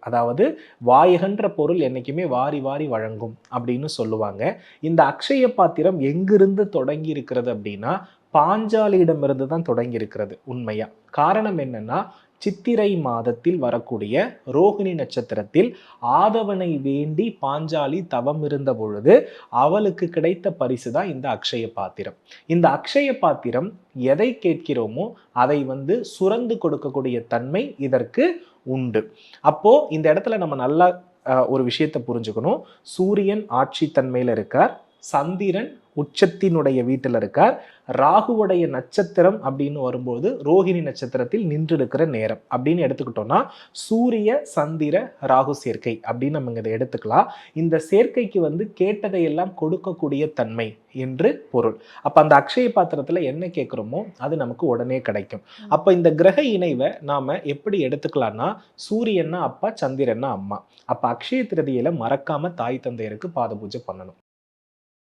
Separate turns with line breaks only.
அதாவது வாயகன்ற பொருள் என்னைக்குமே வாரி வாரி வழங்கும் அப்படின்னு சொல்லுவாங்க. இந்த அக்ஷய பாத்திரம் எங்கிருந்து தொடங்கி இருக்கிறது அப்படின்னா பாஞ்சாலியிடமிருந்து தான் தொடங்கி இருக்கிறது உண்மையா. காரணம் என்னன்னா சித்திரை மாதத்தில் வரக்கூடிய ரோகிணி நட்சத்திரத்தில் ஆதவனை வேண்டி பாஞ்சாலி தவம் இருந்த பொழுது அவளுக்கு கிடைத்த பரிசு தான் இந்த அக்ஷய பாத்திரம். இந்த அக்ஷய பாத்திரம் எதை கேட்கிறோமோ அதை சுரந்து கொடுக்கக்கூடிய தன்மை இதற்கு உண்டு. அப்போ இந்த இடத்துல நம்ம நல்லா ஒரு விஷயத்தை புரிஞ்சுக்கணும். சூரியன் ஆட்சி தன்மையில இருக்கார், சந்திரன் உச்சத்தினுடைய வீட்டில் இருக்கார், ராகுவுடைய நட்சத்திரம் அப்படின்னு வரும்போது ரோஹிணி நட்சத்திரத்தில் நின்று இருக்கிற நேரம் அப்படின்னு எடுத்துக்கிட்டோம்னா சூரிய சந்திர ராகு சேர்க்கை அப்படின்னு நம்ம இதை எடுத்துக்கலாம். இந்த சேர்க்கைக்கு கேட்டதையெல்லாம் கொடுக்கக்கூடிய தன்மை என்று பொருள். அப்ப அந்த அக்ஷய பாத்திரத்துல என்ன கேட்கிறோமோ அது நமக்கு உடனே கிடைக்கும். அப்ப இந்த கிரக இணைவை நாம எப்படி எடுத்துக்கலாம்னா சூரியன்னா அப்பா, சந்திரன்னா அம்மா. அப்ப அக்ஷய திருதியில மறக்காம தாய் தந்தையருக்கு பாத பூஜை பண்ணணும்.